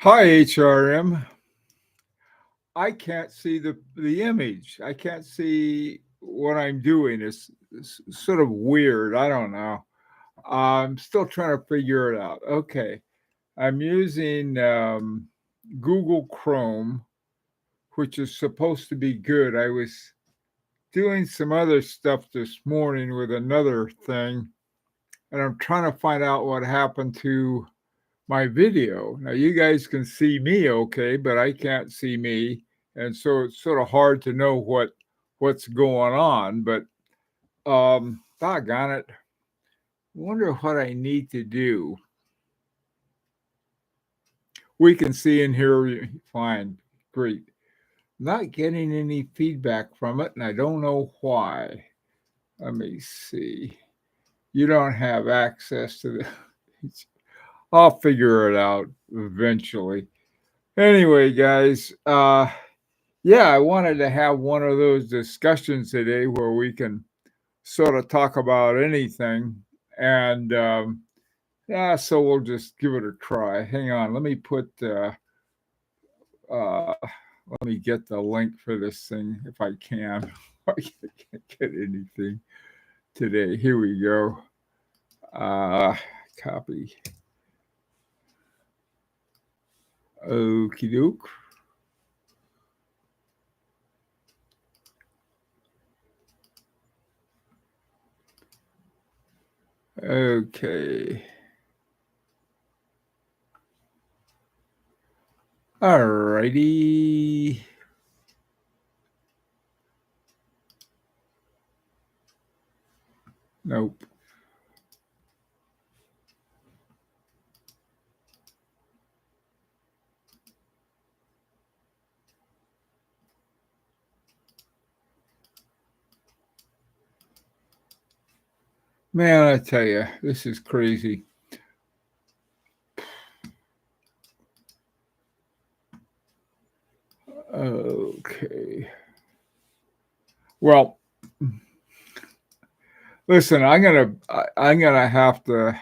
Hi, HRM. I can't see the image. I can't see what I'm doing. It's sort of weird. I don't know. I'm still trying to figure it out. Okay. I'm using Google Chrome, which is supposed to be good. I was doing some other stuff this morning with another thing, and I'm trying to find out what happened to my video. Now you guys can see me okay, but I can't see me, and so it's sort of hard to know what's going on. But doggone it, I wonder what I need to do. We can see and hear fine, great. Not getting any feedback from it, and I don't know why. Let me see. You don't have access to the. I'll figure it out eventually. Anyway, guys, yeah, I wanted to have one of those discussions today where we can sort of talk about anything. And yeah, so we'll just give it a try. Hang on, let me uh, let me get the link for this thing if I can. I can't get anything today. Here we go. Copy. Okie doke. Okay. Alrighty. Nope. Man, I tell you, this is crazy. Okay. Well, listen, I'm gonna have to.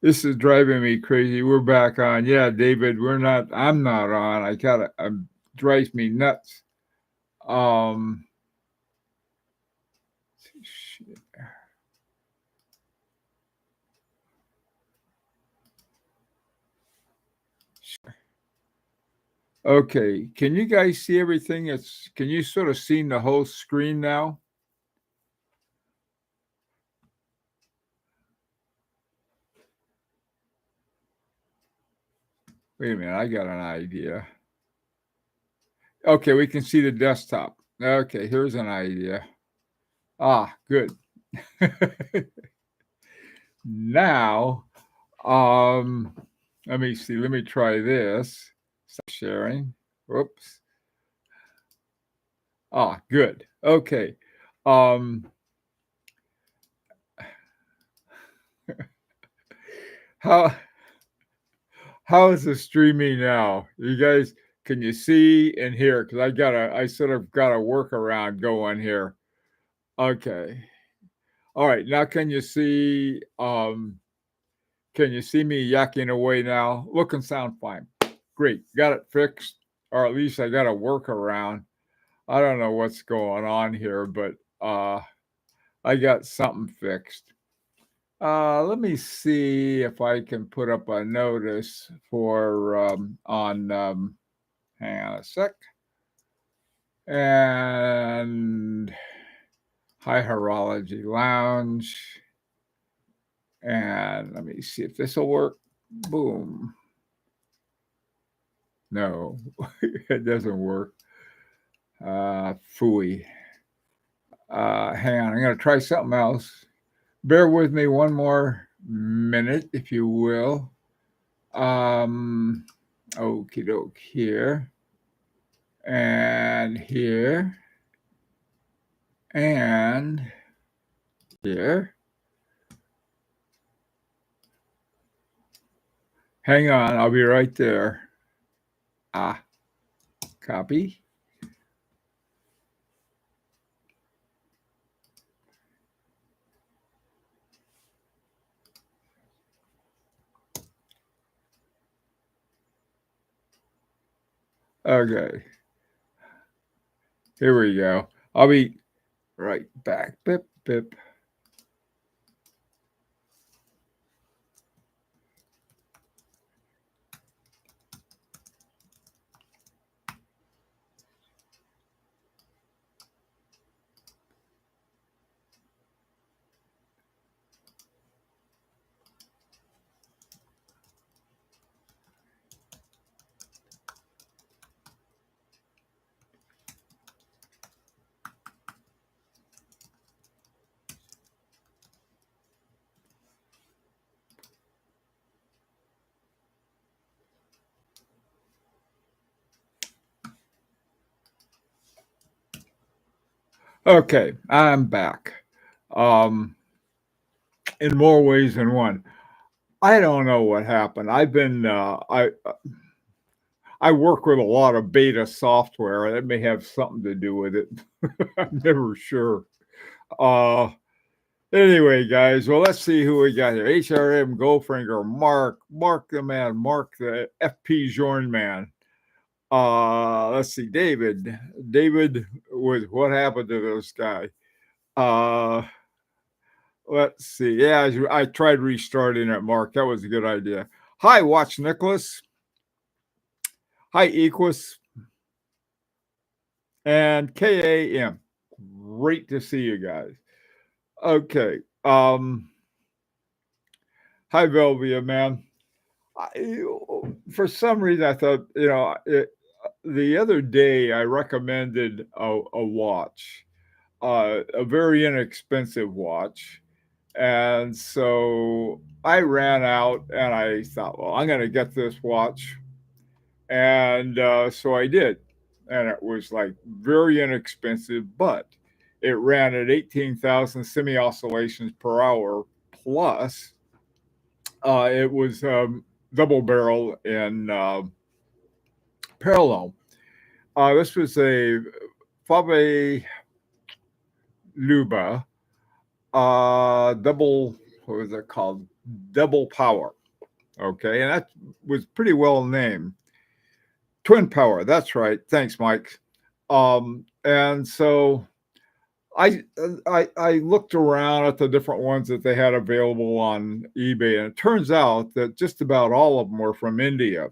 This is driving me crazy. We're back on. Yeah, David, we're not. I'm not on. I gotta. Drives me nuts. Um. Shit. Okay, can you guys see everything? It's. Can you sort of see the whole screen now? Wait a minute, I got an idea. Okay, we can see the desktop. Okay, here's an idea. Ah, good. Now, um, let me see. Let me try this. Stop sharing. Whoops. Ah, good. Okay. Um, how how is the streaming now? You guys, can you see and hear? Because I sort of got a workaround going here. Okay. All right. Now can you see me yakking away now? Look and sound fine. Great. Got it fixed. Or at least I got a workaround. I don't know what's going on here, but I got something fixed. Let me see if I can put up a notice for on. Hang on a sec. And High Horology Lounge. And let me see if this will work. Boom. No, it doesn't work. Fooey. Hang on, I'm going to try something else. Bear with me one more minute, if you will. Okie doke, here and here and here. Hang on, I'll be right there. Copy. Okay, here we go. I'll be right back. Bip, bip. Okay, I'm back. Um, in more ways than one. I don't know what happened. I work with a lot of beta software. That may have something to do with it. I'm never sure. Uh, anyway, guys, well, let's see who we got here. HRM Goldfinger, Mark the man, Mark the FP Jorn man. Let's see, David with what happened to this guy? Uh, let's see. Yeah, I tried restarting it, Mark. That was a good idea. Hi, Watch Nicholas. Hi, Equus and KAM. Great to see you guys. Okay. Hi, Velvia, man. For some reason, I thought, the other day I recommended a watch, a very inexpensive watch. And so I ran out and I thought, well, I'm going to get this watch. And so I did. And it was like very inexpensive, but it ran at 18,000 semi oscillations per hour plus. It was double barrel in parallel. This was a Fave Luba double, what was it called? Double power. Okay. And that was pretty well named. Twin power. That's right. Thanks, Mike. And so I looked around at the different ones that they had available on eBay, and it turns out that just about all of them were from India.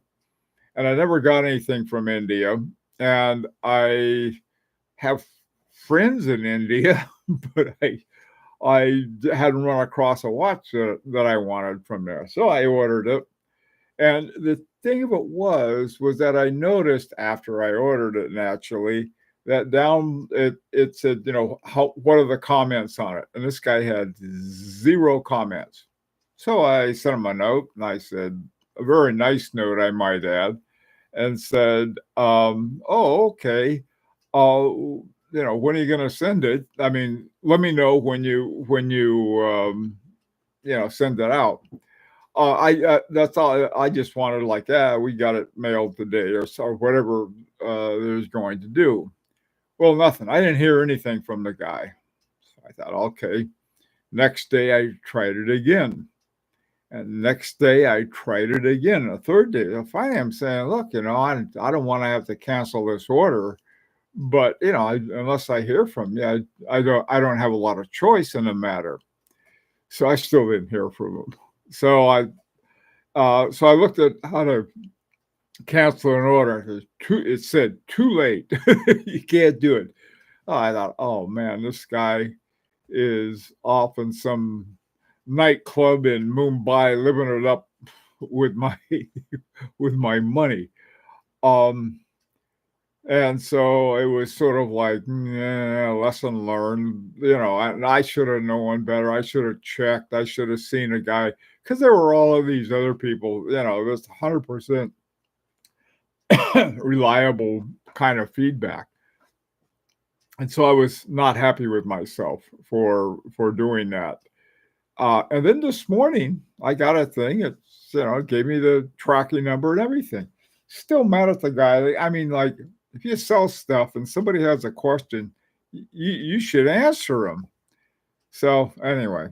And I never got anything from India. And I have friends in India, but I hadn't run across a watch that I wanted from there. So I ordered it. And the thing of it was that I noticed after I ordered it, naturally, that down it said, what are the comments on it? And this guy had 0 comments. So I sent him a note, and I said, a very nice note, I might add, and said, oh, okay. When are you going to send it? I mean, let me know when you send it out. That's all. I just wanted, like, we got it mailed today, or so, whatever there's going to do. Well, nothing. I didn't hear anything from the guy. So I thought, okay. Next day I tried it again. And next day I tried it again. The third day, finally I'm saying, look, I don't want to have to cancel this order, but unless I hear from you, I don't have a lot of choice in the matter. So I still didn't hear from him. So I looked at how to cancel an order. It said too late. You can't do it. Oh, I thought, oh man, this guy is off in some nightclub in Mumbai, living it up with my money. And so it was sort of like, lesson learned. I should have known better. I should have checked. I should have seen a guy, because there were all of these other people. There's 100% reliable kind of feedback. And so I was not happy with myself for doing that. And then this morning, I got a thing. It gave me the tracking number and everything. Still mad at the guy. I mean, like, if you sell stuff and somebody has a question, you should answer them. So anyway.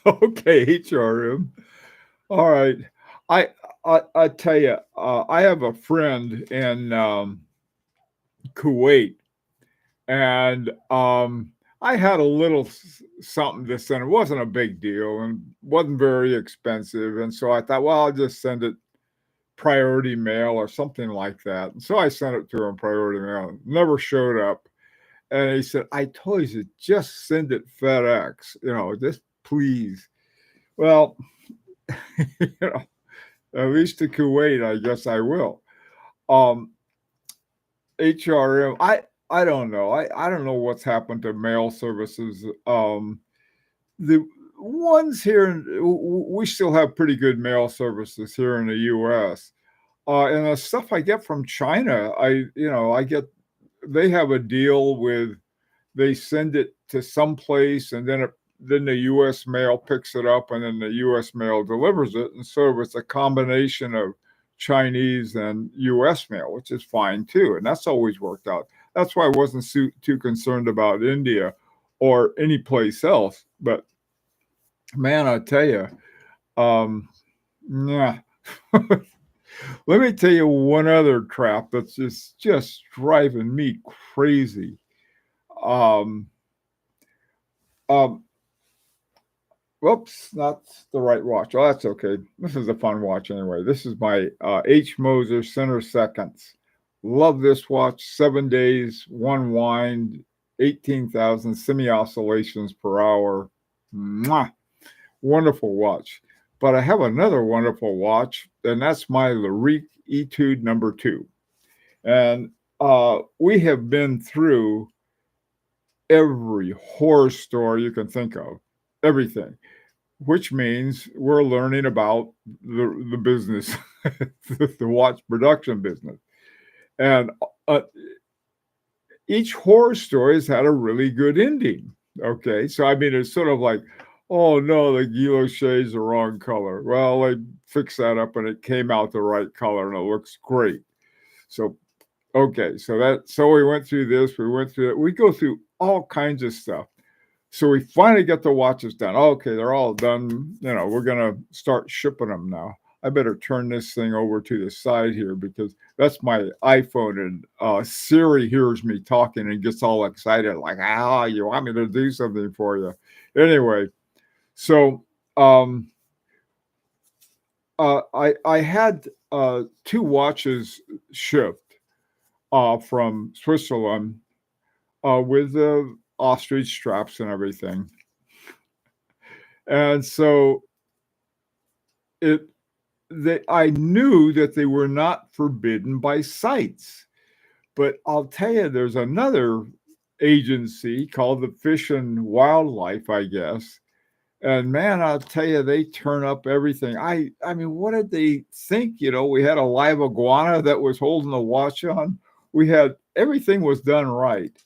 Okay, HRM. All right. I I tell you, I have a friend in Kuwait, and I had a little something to send. It wasn't a big deal and wasn't very expensive, and so I thought, well, I'll just send it priority mail or something like that. And so I sent it to him priority mail. Never showed up, and he said, "I told you, just send it FedEx. Just please." Well, you know, at least to Kuwait, I guess I will. Um, HRM, I don't know. I don't know what's happened to mail services. The ones here, we still have pretty good mail services here in the U.S. And the stuff I get from China, I get. They have a deal with. They send it to some place, and then the U.S. mail picks it up, and then the U.S. mail delivers it. And so it's a combination of Chinese and U.S. mail, which is fine too, and that's always worked out. That's why I wasn't too concerned about India or any place else. But man, I tell you, um, yeah. Let me tell you one other trap that's just driving me crazy. Um, um, Whoops, not the right watch. Oh, that's okay. This is a fun watch anyway. This is my H. Moser Center Seconds. Love this watch. 7 days, one wind, 18,000 semi-oscillations per hour. Mwah! Wonderful watch. But I have another wonderful watch, and that's my Larique Etude number 2. And we have been through every horror story you can think of, everything, which means we're learning about the business, the watch production business. And each horror story has had a really good ending. Okay. So, I mean, it's sort of like, oh no, the guilloche is the wrong color. Well, they fixed that up and it came out the right color and it looks great. So, okay. So we went through this, we went through it. We go through all kinds of stuff. So we finally get the watches done. Okay, they're all done. We're going to start shipping them now. I better turn this thing over to the side here because that's my iPhone, and Siri hears me talking and gets all excited, like, you want me to do something for you. Anyway, so I had 2 watches shipped from Switzerland with the ostrich straps and everything. And so I knew that they were not forbidden by CITES. But I'll tell you, there's another agency called the Fish and Wildlife, I guess. And man, I'll tell you, they turn up everything. I mean, what did they think? We had a live iguana that was holding the watch on. Everything was done right.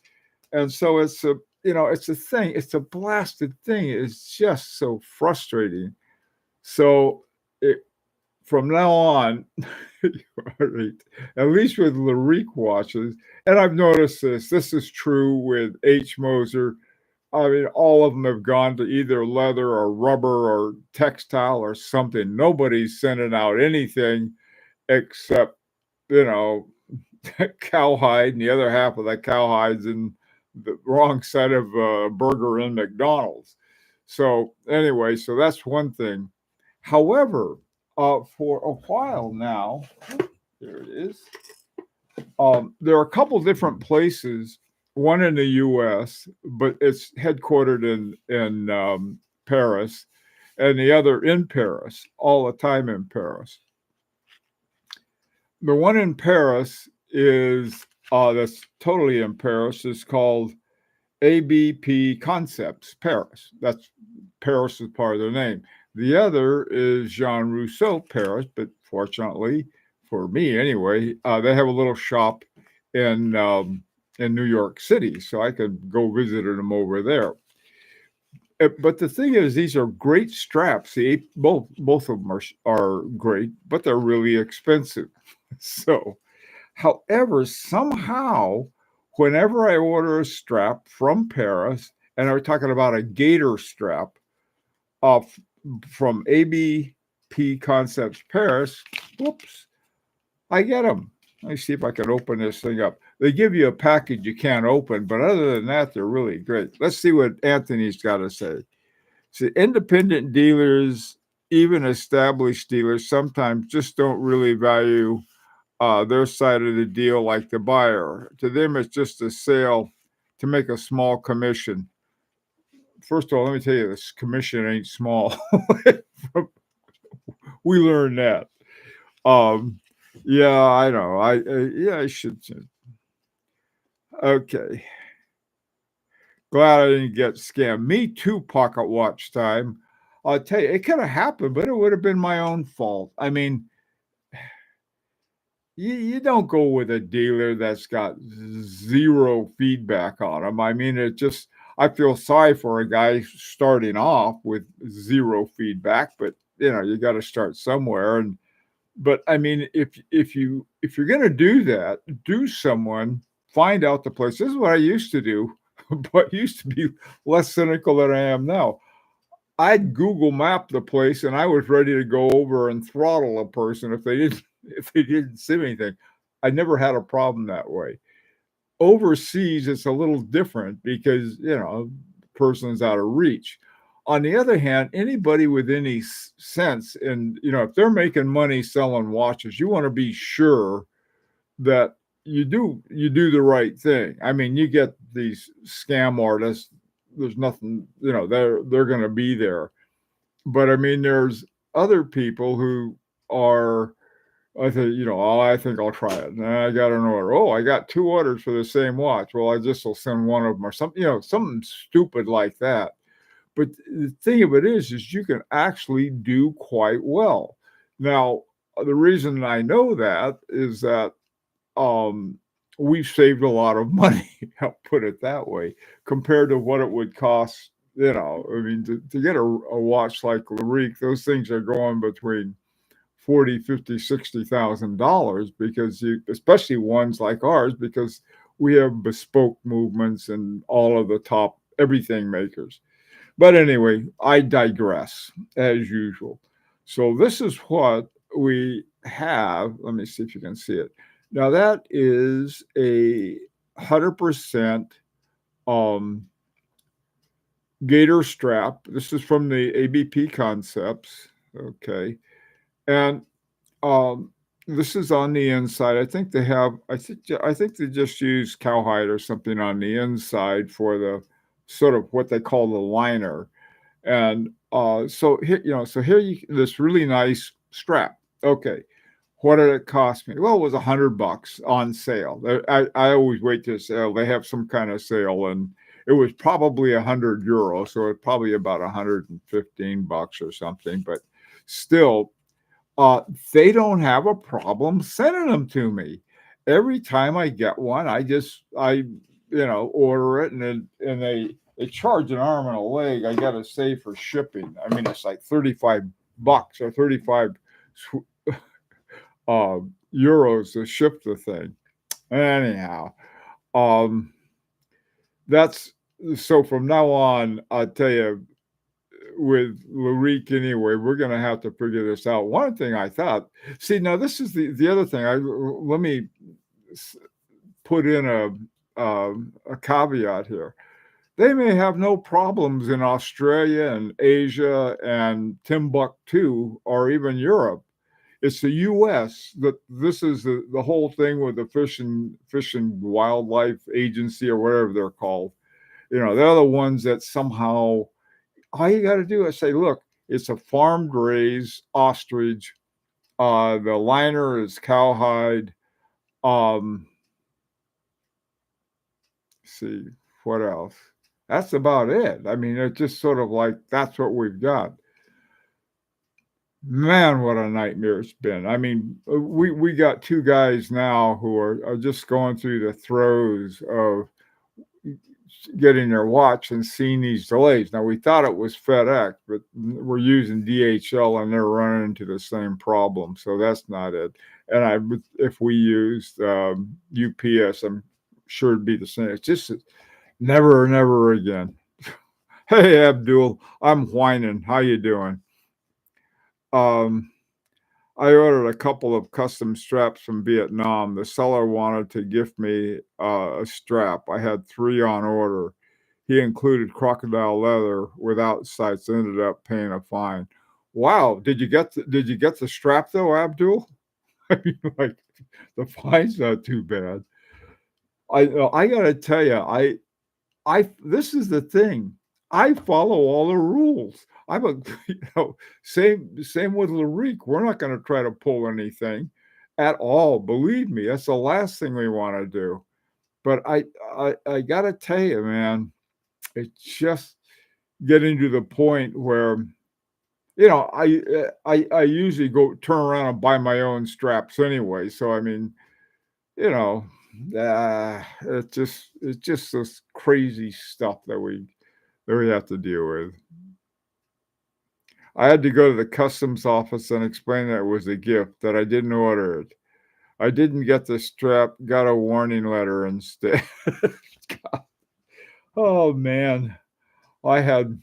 And so it's a thing. It's a blasted thing. It's just so frustrating. So from now on, at least with Larique watches, and I've noticed this is true with H. Moser. I mean, all of them have gone to either leather or rubber or textile or something. Nobody's sending out anything except, cowhide, and the other half of that cowhide's in the wrong side of a burger in McDonald's. So anyway, so that's one thing. However, for a while now, there it is. There are a couple different places. One in the U.S., but it's headquartered in Paris, and the other in Paris, all the time in Paris. The one in Paris is that's totally in Paris is called ABP Concepts Paris. That's Paris is part of the name. The other is Jean Rousseau Paris, but fortunately for me anyway, they have a little shop in New York City, so I could go visit them over there. But the thing is, these are great straps. Both of them are great, but they're really expensive. So, however, somehow, whenever I order a strap from Paris, and we're talking about a gator strap, uh, from ABP Concepts Paris. Whoops, I get them. Let me see if I can open this thing up. They give you a package you can't open, but other than that, they're really great. Let's see what Anthony's got to say. See, independent dealers, even established dealers, sometimes just don't really value their side of the deal like the buyer. To them, it's just a sale to make a small commission. First of all, let me tell you, this commission ain't small. We learned that. Um, yeah, I know. Yeah, I should. Okay. Glad I didn't get scammed. Me too, pocket watch time. I'll tell you, it could have happened, but it would have been my own fault. I mean, you don't go with a dealer that's got zero feedback on them. I mean, I feel sorry for a guy starting off with zero feedback, but you got to start somewhere. But I mean, if you're gonna do that, find out the place. This is what I used to do, but used to be less cynical than I am now. I'd Google map the place and I was ready to go over and throttle a person if they didn't see anything. I never had a problem that way. Overseas, it's a little different because the person's out of reach. On the other hand, anybody with any sense, and if they're making money selling watches, you want to be sure that you do the right thing. I mean, you get these scam artists. There's nothing, they're going to be there. But I mean, there's other people who are. I think, I think I'll try it. And I got an order. Oh, I got 2 orders for the same watch. Well, I just will send one of them or something, something stupid like that. But the thing of it is you can actually do quite well. Now, the reason I know that is that we've saved a lot of money, I'll put it that way, compared to what it would cost. I mean, to get a watch like LaRique, those things are going between 40, 50, $60,000 because especially ones like ours, because we have bespoke movements and all of the top everything makers. But anyway, I digress as usual. So this is what we have. Let me see if you can see it. Now that is 100% gator strap. This is from the ABP Concepts. Okay. And this is on the inside. I think they just use cowhide or something on the inside for the sort of what they call the liner. And so here this really nice strap. Okay, what did it cost me? Well, it was $100 on sale. I always wait to sale. They have some kind of sale, and it was probably €100, so it's probably about $115 or something. But still, they don't have a problem sending them to me. Every time I get one, I order it, and they charge an arm and a leg. I got to say for shipping. I mean, it's like $35 or 35 euros to ship the thing. Anyhow, that's so from now on, I'll tell you, with LaRique anyway, we're going to have to figure this out. One thing I thought, see, now this is the other thing. Let me put in a caveat here. They may have no problems in Australia and Asia and Timbuktu or even Europe. It's the U.S. that this is the whole thing with the Fish and Wildlife Agency or whatever they're called. They're the ones that somehow all you got to do is say, look, it's a farmed raised ostrich. The liner is cowhide. See what else? That's about it. I mean, it's just sort of like that's what we've got. Man, what a nightmare it's been. I mean, we got 2 guys now who are just going through the throes of getting their watch and seeing these delays. Now, we thought it was FedEx, but we're using DHL and they're running into the same problem. So that's not it. And if we used UPS, I'm sure it'd be the same. It's just never again. Hey, Abdul, I'm whining. How you doing? Um, I ordered a couple of custom straps from Vietnam. The seller wanted to gift me a strap. I had three on order. He included crocodile leather without sights. Ended up paying a fine. Wow, did you get the strap though, Abdul? I mean, like the fine's not too bad. I gotta tell you, I this is the thing. I follow all the rules. I'm a same with Larique. We're not going to try to pull anything at all. Believe me, that's the last thing we want to do. But I got to tell you, man, it's just getting to the point where I usually go turn around and buy my own straps anyway. So I mean, you know, it's just this crazy stuff that we have to deal with. I had to go to the customs office and explain that it was a gift, that I didn't order it. I didn't get the strap, got a warning letter instead. Oh man, I had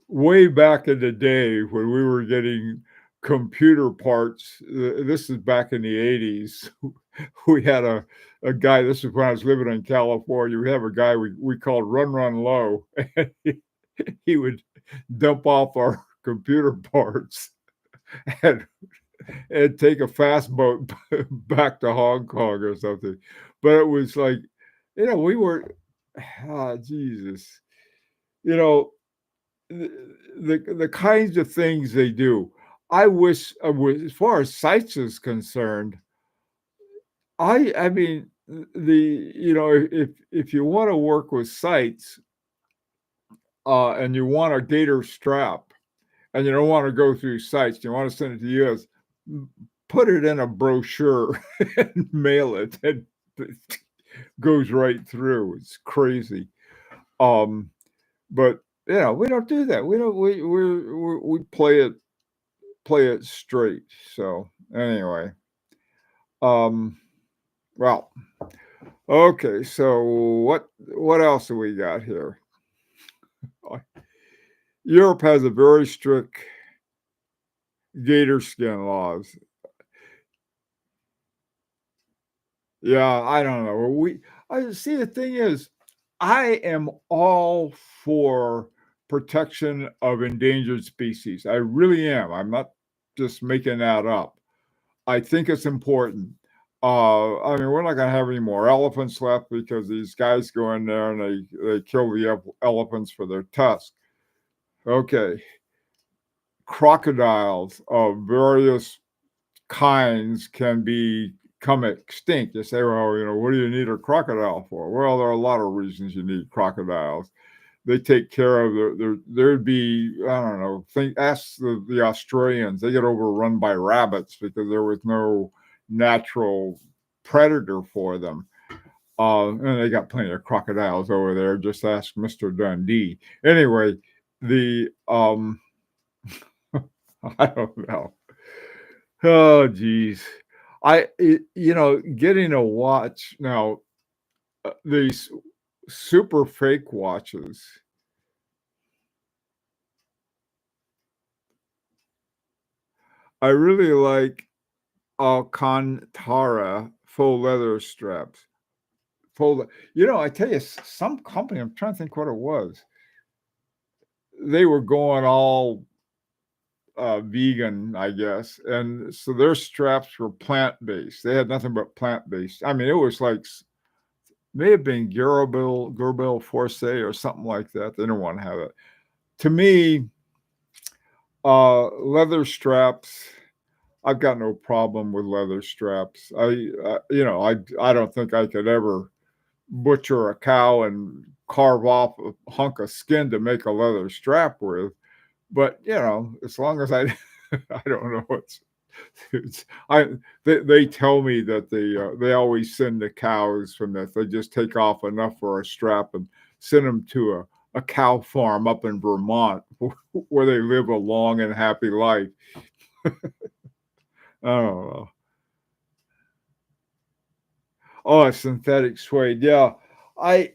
way back in the day when we were getting computer parts. This is back in the 80s. We had a guy, this is when I was living in California. We have a guy we called Run Run Low. And he would dump off our computer parts and, and take a fast boat back to Hong Kong or something. But it was like, we were, Jesus, you know, the, the kinds of things they do. I wish, as far as sites is concerned, I mean, if you want to work with sites, and you want a gator strap, and you don't want to go through sites, you want to send it to the US, put it in a brochure and mail it. And it goes right through. It's crazy. Um, but we don't do that. We don't. We play it straight. So anyway, um, well, okay. So what else do we got here? Europe has a very strict gator skin laws. Yeah, I don't know. I see. The thing is, I am all for protection of endangered species. I really am. I'm not just making that up. I think it's important. I mean, we're not going to have any more elephants left because these guys go in there and they kill the elephants for their tusks. Okay, crocodiles of various kinds can become extinct. You say, well, what do you need a crocodile for? Well, there are a lot of reasons you need crocodiles. They take care of there'd be, I don't know, ask the Australians. They get overrun by rabbits because there was no natural predator for them. And they got plenty of crocodiles over there. Just ask Mr. Dundee. Anyway, the I don't know. Oh, geez. Getting a watch now, these super fake watches. I really like Alcantara faux leather straps. I tell you, some company, I'm trying to think what it was. They were going all vegan, I guess, and so their straps were plant based. They had nothing but plant based. I mean, it was like may have been Gerbil Force or something like that. They didn't want to have it. To me, leather straps. I've got no problem with leather straps. I don't think I could ever butcher a cow and carve off a hunk of skin to make a leather strap with. But as long as I, I don't know it's they tell me that they always send the cows from this. They just take off enough for a strap and send them to a cow farm up in Vermont where they live a long and happy life. I don't know. Oh, synthetic suede. Yeah, I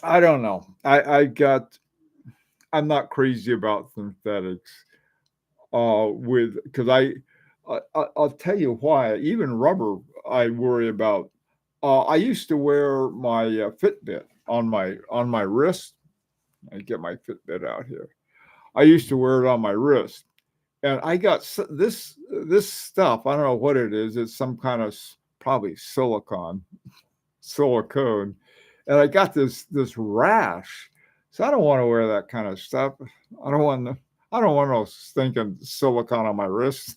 I don't know. I'm not crazy about synthetics. With because I'll tell you why. Even rubber, I worry about. I used to wear my Fitbit on my wrist. I get my Fitbit out here. I used to wear it on my wrist, and I got this stuff. I don't know what it is. It's some kind of probably silicone, and I got this rash. So I don't want to wear that kind of stuff. I don't want I don't want no stinking silicone on my wrist.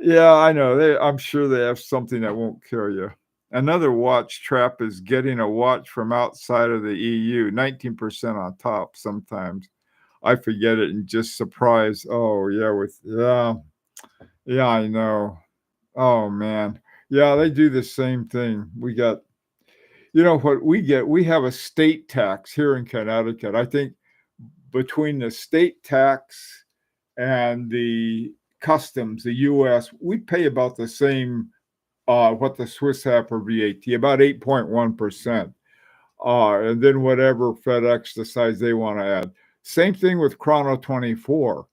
Yeah, I know. I'm sure they have something that won't kill you. Another watch trap is getting a watch from outside of the EU, 19% on top sometimes. I forget it and just surprise. Oh, yeah, yeah, I know. Oh man. Yeah, they do the same thing. We got you know what we get? We have a state tax here in Connecticut. I think between the state tax and the customs, the US, we pay about the same what the Swiss have for VAT, about 8.1%. And then whatever FedEx decides they want to add. Same thing with Chrono 24.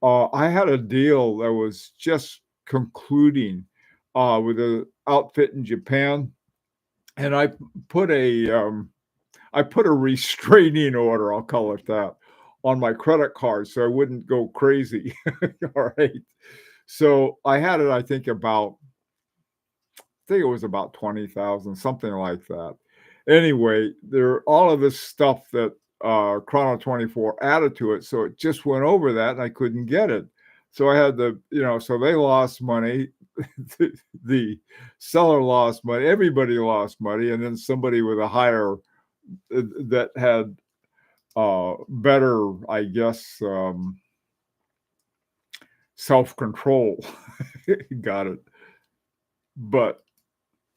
I had a deal that was just concluding with an outfit in Japan, and put a I put a restraining order, I'll call it that, on my credit card so I wouldn't go crazy. All right. So I had it, I think it was about 20,000, something like that. Anyway, there all of this stuff that Chrono 24 added to it, so it just went over that, and I couldn't get it. So I had to, so they lost money. The seller lost money. Everybody lost money, and then somebody with a higher that had better, I guess, self control got it. But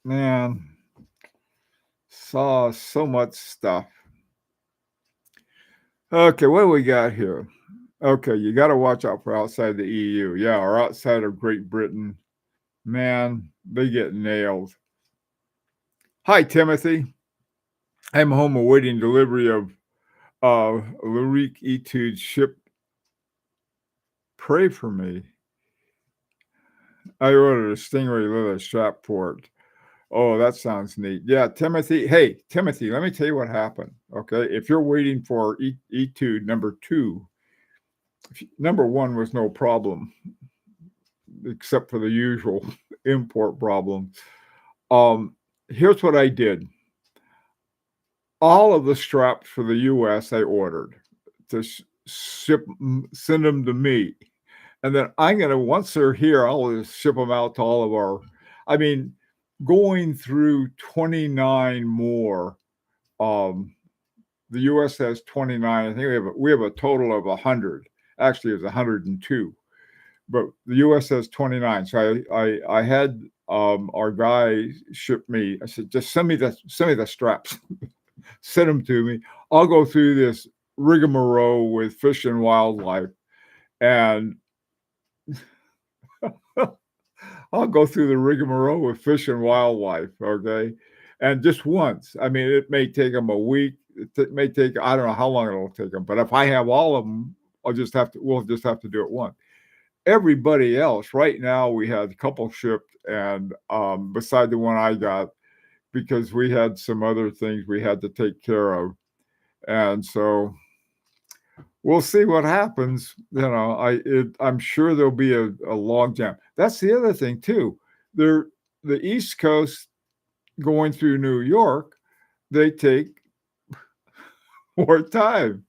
man, saw so much stuff. Okay, what do we got here? Okay, you got to watch out for outside the EU. Yeah, or outside of Great Britain. Man, they get nailed. Hi, Timothy. I'm home awaiting delivery of Lyrique Etude ship. Pray for me. I ordered a Stingray leather strap port. Oh, that sounds neat. Yeah, Timothy. Hey, Timothy, let me tell you what happened. Okay. If you're waiting for Etude number 2, number 1 was no problem, except for the usual import problem. Here's what I did. All of the straps for the US I ordered to send them to me. And then once they're here, I'll just ship them out to all of I mean, going through 29 more. The US has 29. I think we have a total of 100. Actually, it's 102. But the US has 29. So I had our guy ship me. I said, just send me the straps. Send them to me. I'll go through this rigmarole with Fish and Wildlife, and I'll go through the rigmarole with Fish and Wildlife, okay? And just once. I mean, it may take them a week. It may take, I don't know how long it'll take them, but if I have all of them, we'll just have to do it once. Everybody else, right now, we had a couple shipped, and beside the one I got, because we had some other things we had to take care of. And so we'll see what happens. I'm sure there'll be a log jam. That's the other thing too. The East Coast going through New York, they take more time.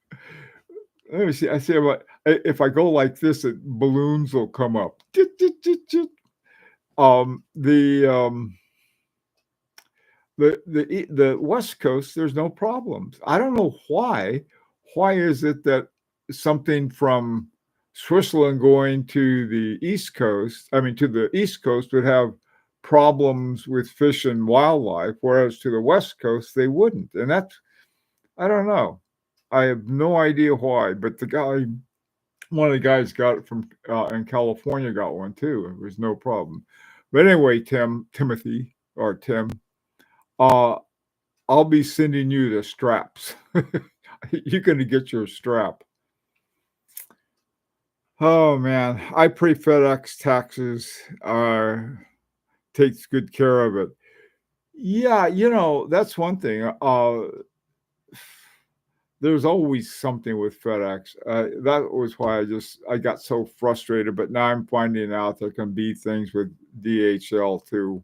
Let me see. I see about if I go like this, balloons will come up. The West Coast, there's no problems. I don't know why. Why is it that something from Switzerland going to the East Coast, to the East Coast, would have problems with fish and wildlife, whereas to the West Coast they wouldn't? And I don't know. I have no idea why. But one of the guys got it from in California, got one too. It was no problem. But anyway, Timothy or Tim. Uh, I'll be sending you the straps. You're going to get your strap. Oh man, I pray FedEx taxes takes good care of it. Yeah, that's one thing. There's always something with FedEx. That was why I got so frustrated. But now I'm finding out there can be things with DHL too.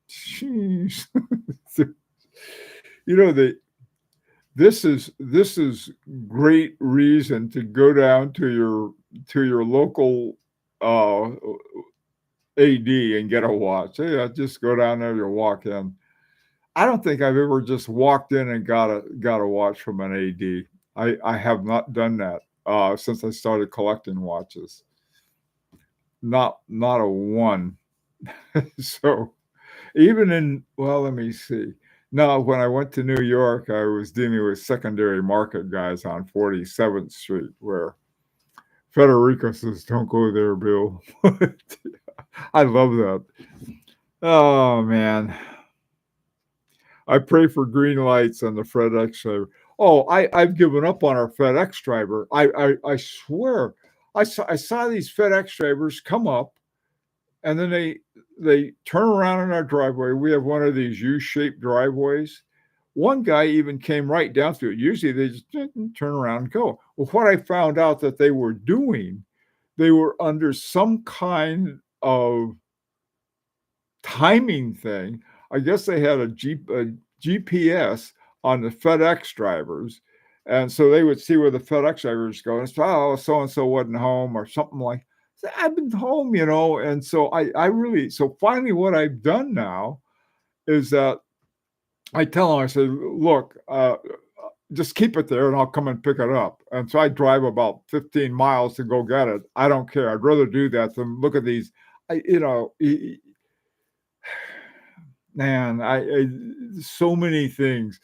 Jeez. you know the this is great reason to go down to your local uh, AD and get a watch. Yeah, just go down there, you walk in. I don't think I've ever just walked in and got a watch from an AD. I have not done that since I started collecting watches. Not a one. So even let me see. No, when I went to New York, I was dealing with secondary market guys on 47th Street, where Federico says, "Don't go there, Bill." I love that. Oh man. I pray for green lights on the FedEx driver. Oh, I've given up on our FedEx driver. I swear, I saw these FedEx drivers come up, and then they turn around in our driveway. We have one of these U-shaped driveways. One guy even came right down through it. Usually they just turn around and go. Well, what I found out that they were doing, they were under some kind of timing thing. I guess they had a GPS on the FedEx drivers. And so they would see where the FedEx drivers go. And so, so and so wasn't home or something like that. I've been home, And so so finally what I've done now is that I tell them, I say, look, just keep it there and I'll come and pick it up. And so I drive about 15 miles to go get it. I don't care. I'd rather do that than look at these, man, so many things.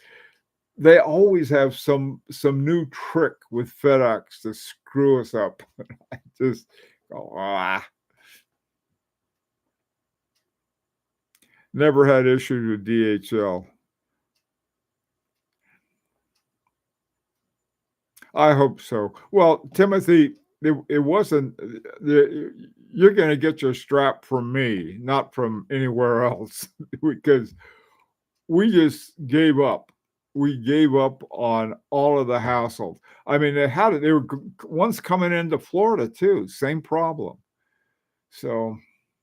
They always have some new trick with FedEx to screw us up. I just go, Never had issues with DHL. I hope so. Well, Timothy, it wasn't. You're going to get your strap from me, not from anywhere else, because we just gave up. We gave up on all of the hassles. I mean, they were ones coming into Florida too, same problem. So,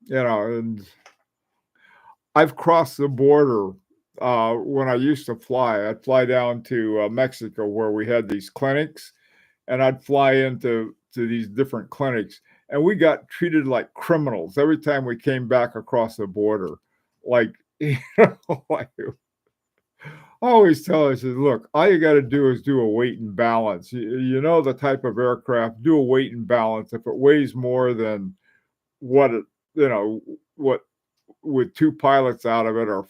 and I've crossed the border when I used to fly. I'd fly down to Mexico where we had these clinics, and I'd fly into these different clinics, and we got treated like criminals every time we came back across the border. Like, like I always tell us, look, all you got to do is do a weight and balance. You know the type of aircraft, do a weight and balance. If it weighs more than what what with two pilots out of it, or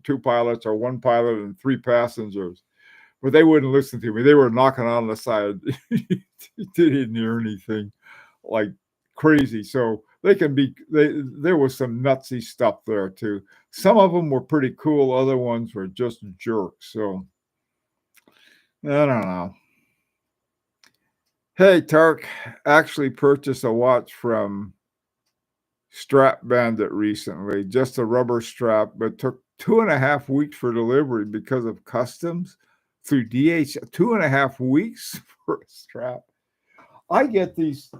two pilots, or one pilot and three passengers. But they wouldn't listen to me. They were knocking on the side. They didn't hear anything, like crazy. So there was some nutsy stuff there too. Some of them were pretty cool. Other ones were just jerks. So I don't know. Hey, Tark, actually purchased a watch from Strap Bandit recently, just a rubber strap, but took 2.5 weeks for delivery because of customs through DHL. 2.5 weeks for a strap. I get these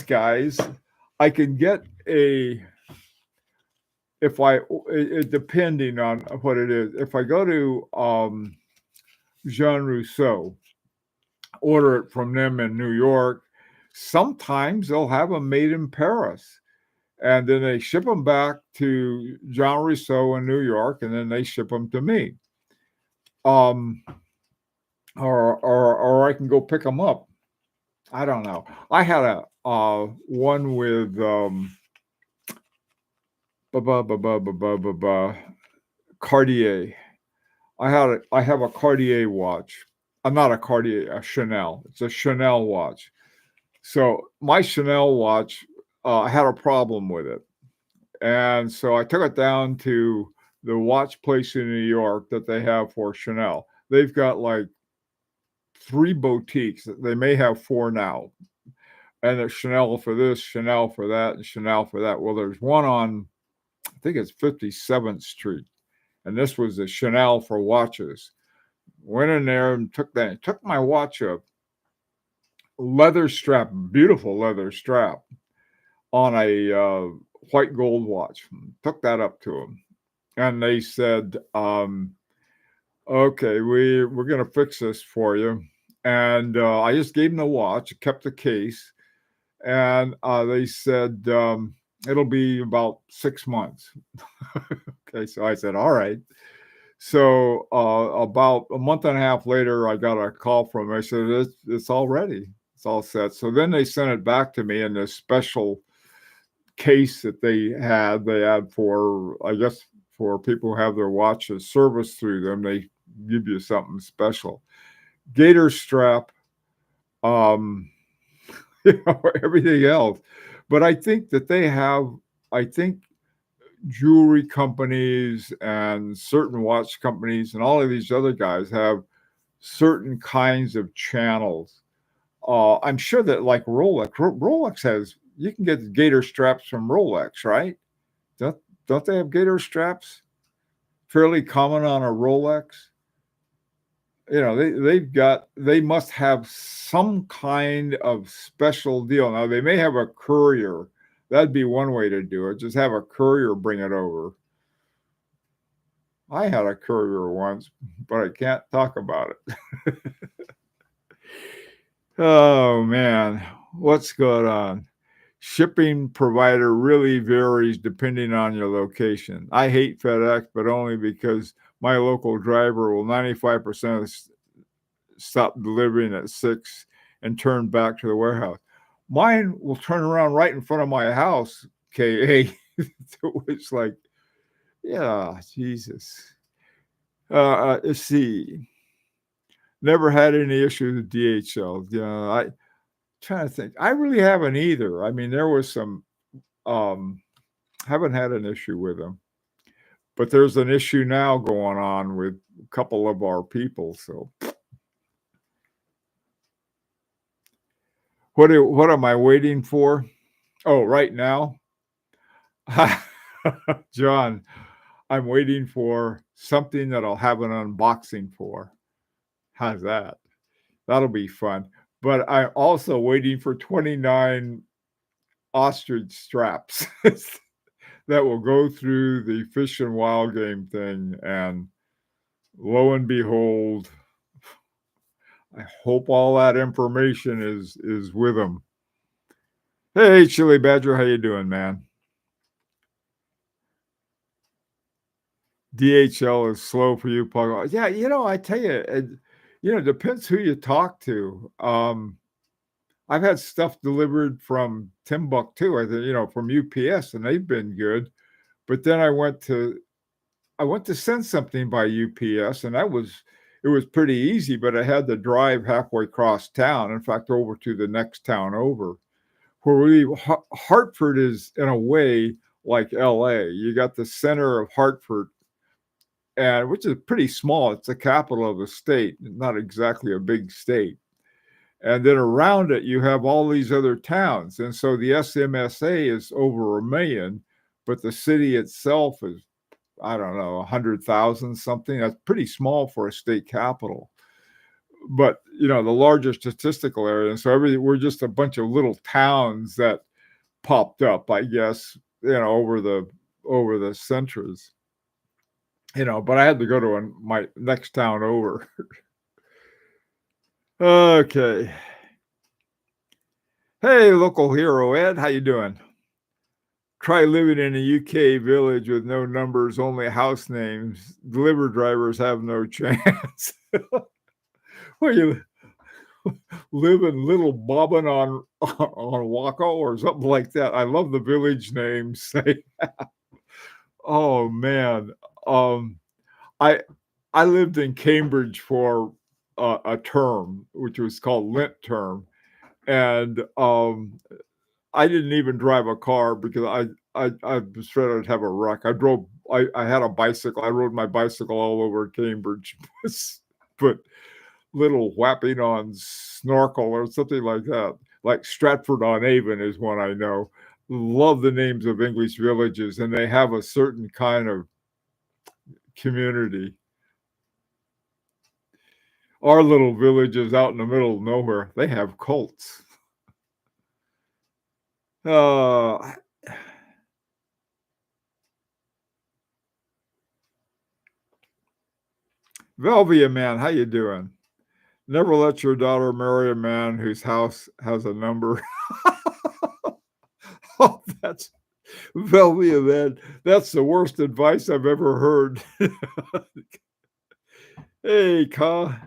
guys. I can get depending on what it is. If I go to Jean Rousseau, order it from them in New York, sometimes they'll have them made in Paris, and then they ship them back to Jean Rousseau in New York, and then they ship them to me. Or I can go pick them up. I don't know. I had a one with Cartier. I have a Cartier watch. I'm not a Cartier, a Chanel. It's a Chanel watch. So my Chanel watch, I had a problem with it, and so I took it down to the watch place in New York that they have for Chanel. They've got like 3 boutiques. They may have 4 now. And it's Chanel for this, Chanel for that, and Chanel for that. Well, there's one on, I think it's 57th Street. And this was the Chanel for watches. Went in there and took my watch up, leather strap, beautiful leather strap on a white gold watch. Took that up to them. And they said, okay, we're going to fix this for you. And I just gave them the watch, kept the case. And they said, it'll be about 6 months. Okay, so I said, all right. So about a month and a half later, I got a call from them. I said, it's all ready. It's all set. So then they sent it back to me in this special case that they had for, I guess, for people who have their watches serviced through them. They give you something special. Gator strap, everything else. But I think that I think jewelry companies and certain watch companies and all of these other guys have certain kinds of channels. I'm sure that like Rolex has, you can get gator straps from Rolex, right? Don't they have gator straps? Fairly common on a Rolex. They must have some kind of special deal. Now they may have a courier. That'd be one way to do it. Just have a courier bring it over. I had a courier once, but I can't talk about it. Oh man, what's going on? Shipping provider really varies depending on your location. I hate FedEx, but only because my local driver will 95% stop delivering at 6 and turn back to the warehouse. Mine will turn around right in front of my house, KA. It's like, yeah, Jesus. Let's see. Never had any issues with DHL. I'm trying to think. I really haven't either. I mean, there was some, haven't had an issue with them. But there's an issue now going on with a couple of our people. So what am I waiting for? Oh, right now? John, I'm waiting for something that I'll have an unboxing for. How's that? That'll be fun. But I'm also waiting for 29 ostrich straps that will go through the Fish and Wild Game thing. And lo and behold, I hope all that information is with them. Hey, Chili Badger, how you doing, man? DHL is slow for you, Paul. Yeah, I tell you, it depends who you talk to. I've had stuff delivered from Timbuktu, from UPS, and they've been good. But then I went to send something by UPS, and it was pretty easy, but I had to drive halfway across town. In fact, over to the next town over. Hartford is in a way like LA. You got the center of Hartford, and which is pretty small. It's the capital of the state, not exactly a big state. And then around it, you have all these other towns. And so the SMSA is over 1 million, but the city itself is, I don't know, 100,000 something. That's pretty small for a state capital. But, the larger statistical area. And so we're just a bunch of little towns that popped up, I guess, over the centers. But I had to go to my next town over. Okay. Hey, local hero Ed, how you doing? Try living in a UK village with no numbers, only house names. Delivery drivers have no chance. Well, you live in Little Bobbin on Waco or something like that. I love the village names. Oh man, I lived in Cambridge for a term, which was called Lent term, and I didn't even drive a car because I was trying to have a wreck. I had a bicycle. I rode my bicycle all over Cambridge, put little whapping on Snorkel or something like that. Like Stratford-on-Avon is one I know. Love the names of English villages, and they have a certain kind of community. Our little villages out in the middle of nowhere, they have cults. Uh, Velvia man, how you doing? Never let your daughter marry a man whose house has a number. Oh, that's Velvia man. That's the worst advice I've ever heard. Hey, Ka,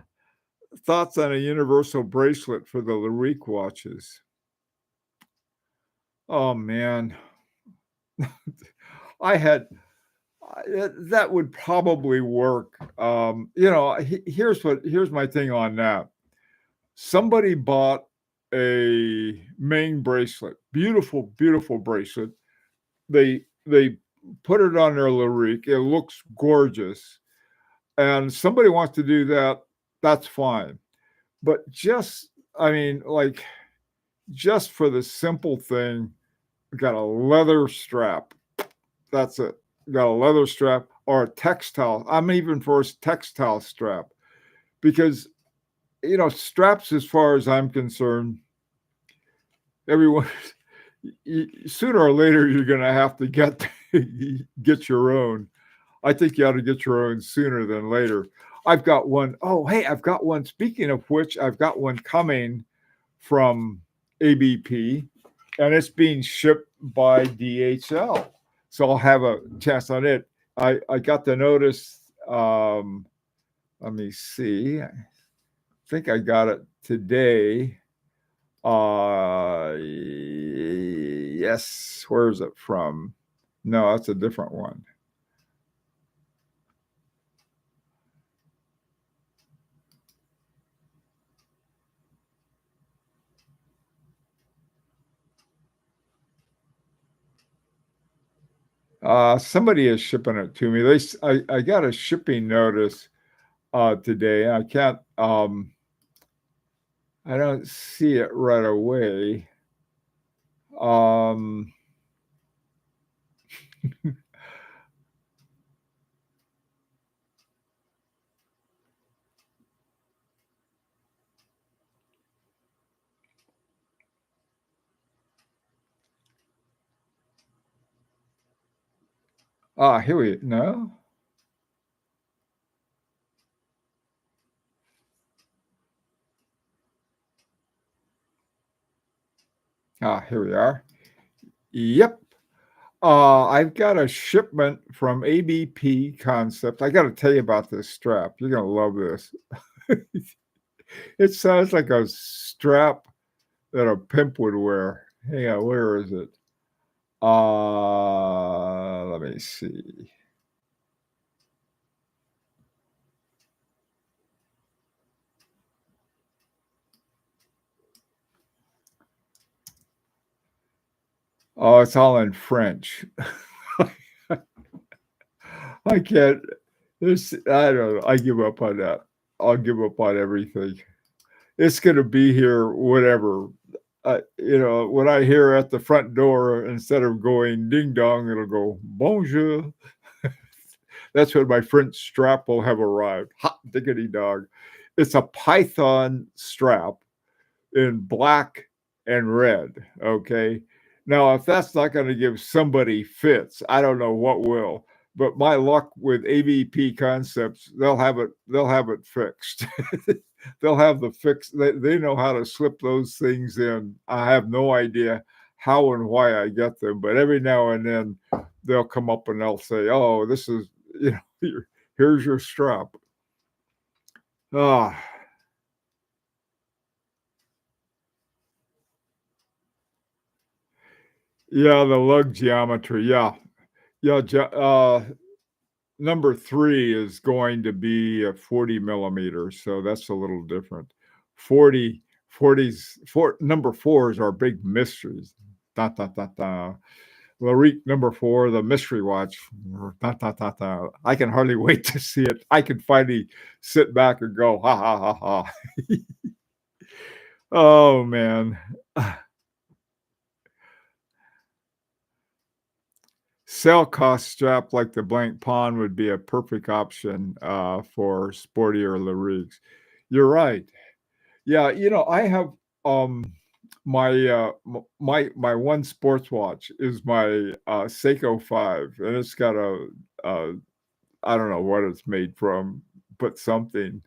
thoughts on a universal bracelet for the Lyrique watches? Oh man, I had that would probably work. Here's my thing on that. Somebody bought a Ming bracelet, beautiful, beautiful bracelet. They put it on their Lyrique. It looks gorgeous, and somebody wants to do that. That's fine, but just for the simple thing, got a leather strap. That's it. Got a leather strap or a textile. I'm even for a textile strap because straps, as far as I'm concerned, everyone sooner or later you're going to have to get your own. I think you ought to get your own sooner than later. I've got one. Oh, hey, I've got one. Speaking of which, I've got one coming from ABP, and it's being shipped by DHL. So I'll have a chance on it. I got the notice. Let me see. I think I got it today. Yes. Where is it from? No, that's a different one. Somebody is shipping it to me. I got a shipping notice today. I can't. I don't see it right away. Here we no. Here we are. Yep. I've got a shipment from ABP Concept. I got to tell you about this strap. You're gonna love this. It sounds like a strap that a pimp would wear. Hang on, where is it? Let me see. Oh, it's all in French. I can't. I don't know. I give up on that. I'll give up on everything. It's going to be here, whatever. When I hear at the front door, instead of going ding dong, it'll go bonjour. That's when my French strap will have arrived. Hot diggity dog. It's a python strap in black and red. Okay. Now, if that's not going to give somebody fits, I don't know what will. But my luck with AVP Concepts, they'll have it fixed. They'll have the fix. They know how to slip those things in. I have no idea how and why I get them, but every now and then they'll come up and they'll say, "Oh, this is here's your strap." Ah, yeah, the lug geometry. Yeah, yeah. Number 3 is going to be a 40 millimeters, so that's a little different. 40s, number 4s are big mysteries. Da, da, da, da. Larique #4, the Mystery Watch. Da, da, da, da. I can hardly wait to see it. I can finally sit back and go, ha ha ha ha. Oh man. Sail cost strap like the blank pond would be a perfect option for sportier Lariques. You're right. Yeah, I have my one sports watch is my Seiko 5, and it's got a I don't know what it's made from, but something.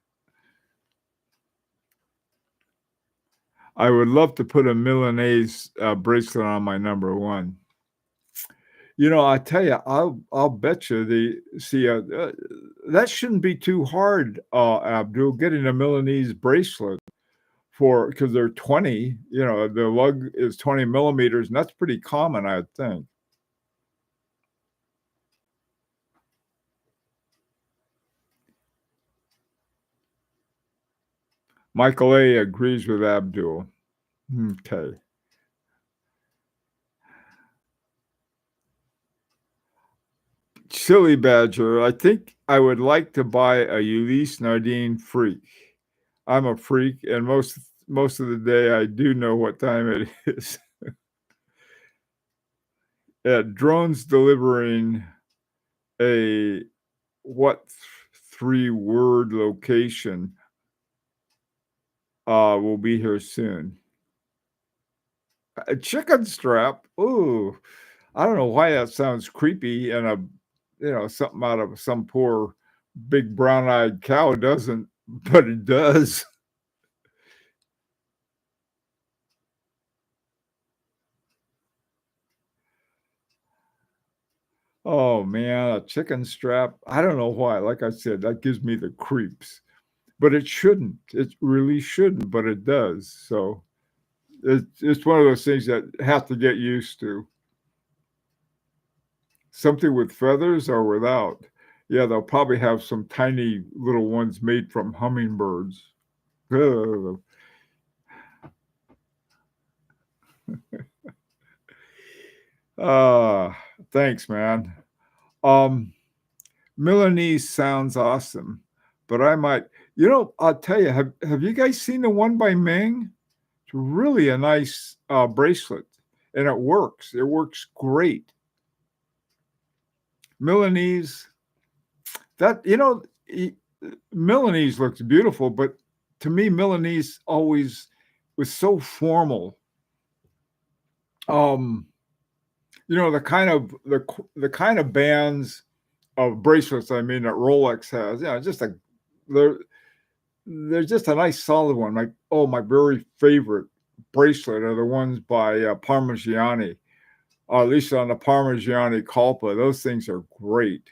I would love to put a Milanese bracelet on my number one. I tell you, I'll bet you that shouldn't be too hard, Abdul, getting a Milanese bracelet because they're 20. The lug is 20 millimeters, and that's pretty common, I think. Michael A. agrees with Abdul. Okay. Silly Badger, I think I would like to buy a Ulysse Nardine Freak. I'm a freak, and most of the day I do know what time it is. Drones delivering a what 3-word location will be here soon. A chicken strap. Ooh, I don't know why that sounds creepy, and something out of some poor big brown-eyed cow doesn't, but it does. Oh man, a chicken strap. I don't know why. Like I said, that gives me the creeps. But it shouldn't. It really shouldn't, but it does. So it's one of those things that have to get used to. Something with feathers or without. Yeah, they'll probably have some tiny little ones made from hummingbirds. Ugh. Thanks, man. Um, Milanese sounds awesome, but I might, I'll tell you, have you guys seen the one by Ming? It's really a nice bracelet, and it works. It works great. Milanese, that Milanese looks beautiful, but to me, Milanese always was so formal. The kind of bands of bracelets, I mean, that Rolex has, they're they're just a nice solid one. My very favorite bracelet are the ones by Parmigiani, or at least on the Parmigiani Colpa. Those things are great.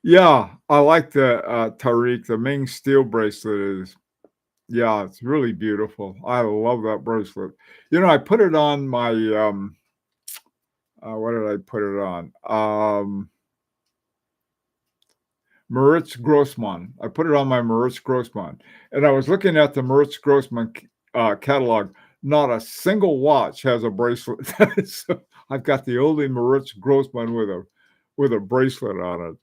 Yeah, I like the Tariq. The Ming steel bracelet is, yeah, it's really beautiful. I love that bracelet. I put it on my what did I put it on? Moritz Grossmann. I put it on my Moritz Grossmann, and I was looking at the Moritz Grossmann catalog. Not a single watch has a bracelet. So I've got the only Moritz Grossmann with a bracelet on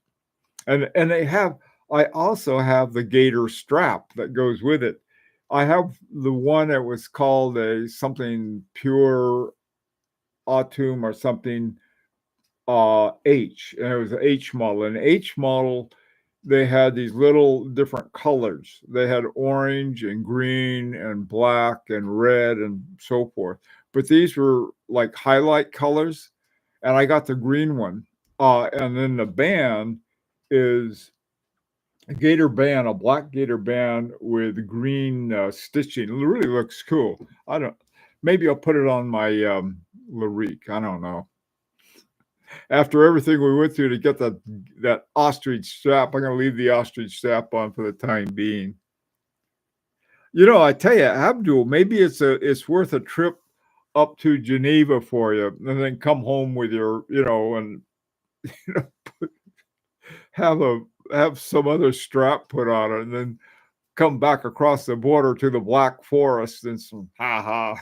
it, and they have. I also have the Gator strap that goes with it. I have the one that was called a something pure autumn or something H, and it was an H model. And H model, they had these little different colors. They had orange and green and black and red and so forth. But these were like highlight colors, and I got the green one. And then the band is a gator band, a black gator band with green stitching. It really looks cool. Maybe I'll put it on my Larique. I don't know. After everything we went through to get that ostrich strap, I'm going to leave the ostrich strap on for the time being. I tell you, Abdul, maybe it's worth a trip up to Geneva for you, and then come home with your, and you know, have a have some other strap put on it, and then come back across the border to the Black Forest and some ha ha.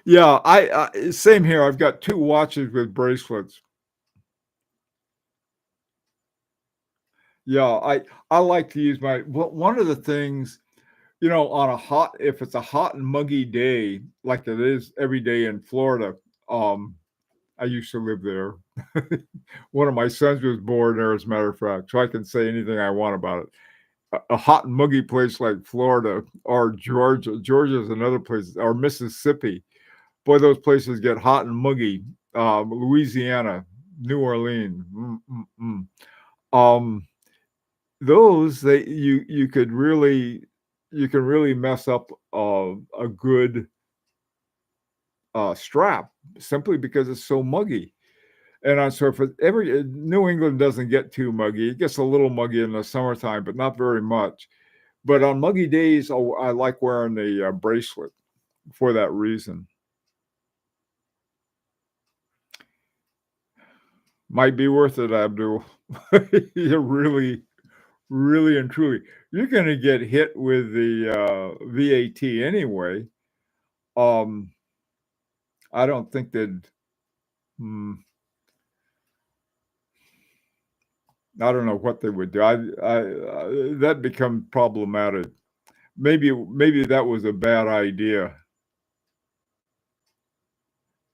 Yeah, I same here. I've got 2 watches with bracelets. Yeah, I like to use my one of the things, on a hot if it's a hot and muggy day, like it is every day in Florida, um, I used to live there. One of my sons was born there, as a matter of fact, so I can say anything I want about it. A hot and muggy place like Florida or Georgia. Georgia is another place, or Mississippi. Boy, those places get hot and muggy. Louisiana, New Orleans. Um, those they you can really mess up a good strap simply because it's so muggy. And on surface, every New England doesn't get too muggy. It gets a little muggy in the summertime, but not very much. But on muggy days, I like wearing the bracelet for that reason. Might be worth it, Abdul. You really, really and truly. You're going to get hit with the VAT anyway. Um, I don't think that. Hmm, I don't know what they would do. That become problematic. Maybe that was a bad idea.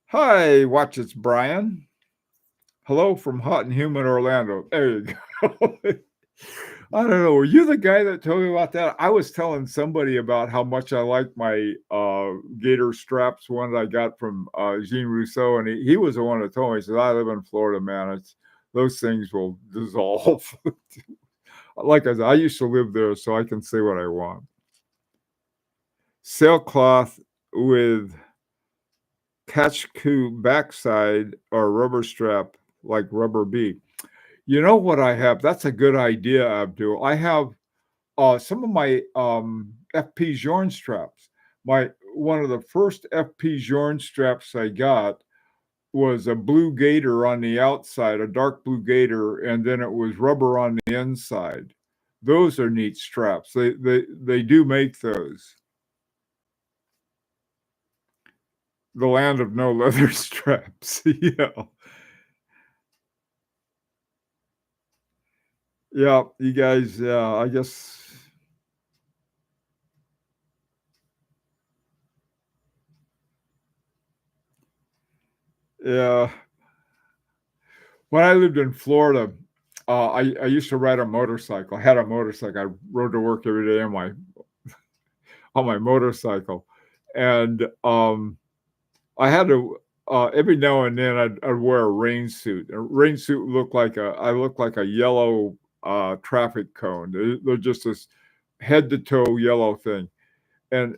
Hi, watch it's Brian. Hello from hot and humid Orlando. There you go. I don't know. Were you the guy that told me about that? I was telling somebody about how much I like my gator straps, one that I got from Jean Rousseau, and he was the one that told me. He said, "I live in Florida, man. It's those things will dissolve." Like I said, I used to live there, so I can say what I want. Sailcloth with catch-coup backside or rubber strap like rubber B. You know what I have? That's a good idea, Abdul. I have some of my FP Jorn straps. My one of the first FP Jorn straps I got was a blue gator on the outside, a dark blue gator, and then it was rubber on the inside. Those are neat straps. They do make those. The land of no leather straps. Yeah. Yeah, you guys, yeah, I guess yeah. When I lived in Florida, I used to ride a motorcycle. I had a motorcycle. I rode to work every day on my motorcycle, and I had to every now and then I'd wear a rain suit. A rain suit looked like I looked like a yellow traffic cone. They're just this head to toe yellow thing, and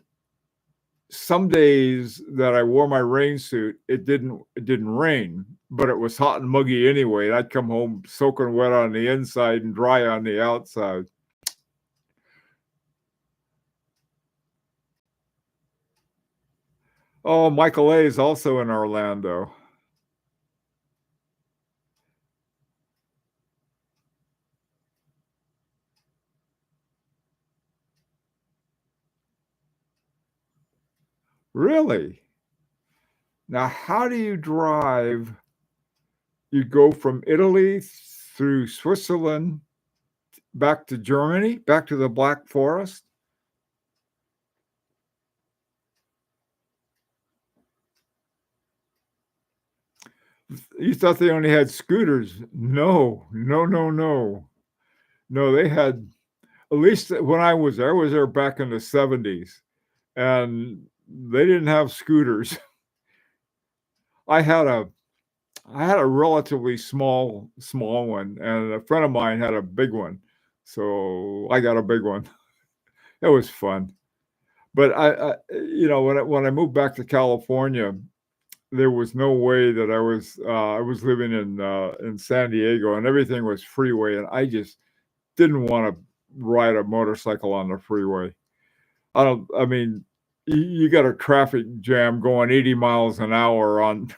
some days that I wore my rain suit, it didn't rain, but it was hot and muggy anyway. And I'd come home soaking wet on the inside and dry on the outside. Oh, Michael A is also in Orlando. Really? Now, how do you drive? You go from Italy through Switzerland back to Germany, back to the Black Forest? You thought they only had scooters. No, no, no, no. No, they had at least when I was there back in the 70s, and they didn't have scooters. I had a I had a relatively small one, and a friend of mine had a big one, so I got a big one. It was fun. But when I moved back to California, there was no way that I was living in San Diego, and everything was freeway, and I just didn't want to ride a motorcycle on the freeway. I mean, you got a traffic jam going 80 miles an hour on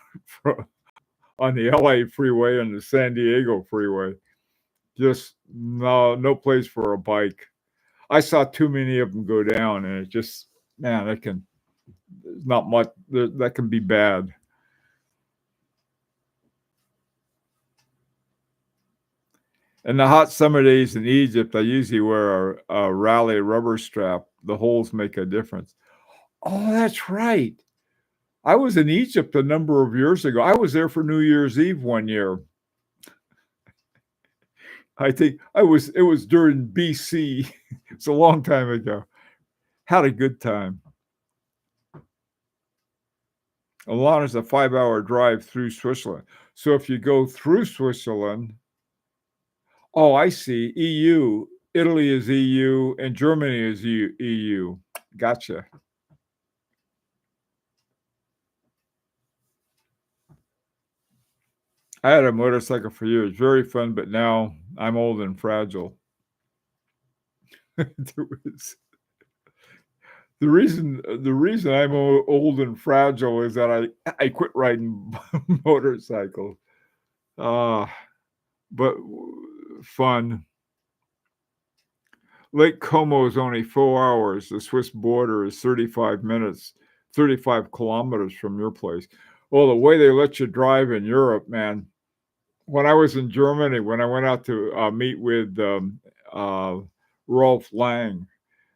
on the LA freeway and the San Diego freeway. Just no place for a bike. I saw too many of them go down, and it just, man, that can, there's not much that can be bad. And the hot summer days in Egypt, I usually wear a Raleigh rubber strap. The holes make a difference. Oh, that's right. I was in Egypt a number of years ago. I was there for New Year's Eve one year. I think it was during BC. It's a long time ago. Had a good time. Milan is a 5-hour drive through Switzerland. So if you go through Switzerland, oh, I see. EU. Italy is EU and Germany is EU. Gotcha. I had a motorcycle for years. Very fun, but now I'm old and fragile. The reason I'm old and fragile is that I quit riding motorcycles. But fun. Lake Como is only 4 hours. The Swiss border is 35 minutes, 35 kilometers from your place. Well, the way they let you drive in Europe, man. When I was in Germany, when I went out to meet with Rolf Lang,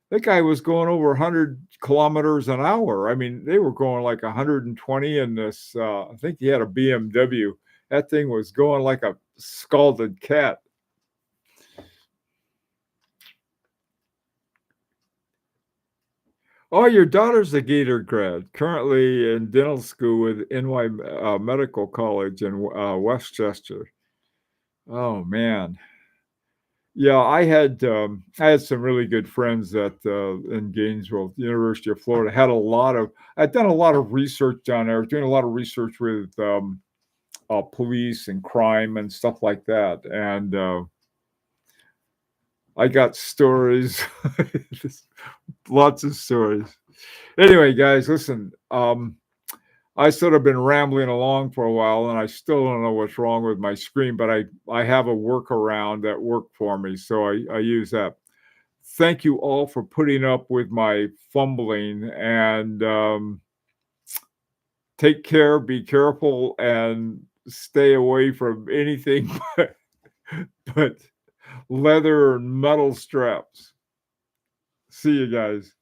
that guy was going over 100 kilometers an hour. I mean, they were going like 120 in this. I think he had a BMW. That thing was going like a scalded cat. Oh, your daughter's a Gator grad, currently in dental school with NY Medical College in Westchester. Oh man, yeah, I had some really good friends at in Gainesville, University of Florida. I'd done a lot of research down there. I was doing a lot of research with police and crime and stuff like that, and I got stories, lots of stories. Anyway, guys, listen. I sort of been rambling along for a while, and I still don't know what's wrong with my screen, but I have a workaround that worked for me, so I use that. Thank you all for putting up with my fumbling, and take care, be careful, and stay away from anything but leather and metal straps. See you guys.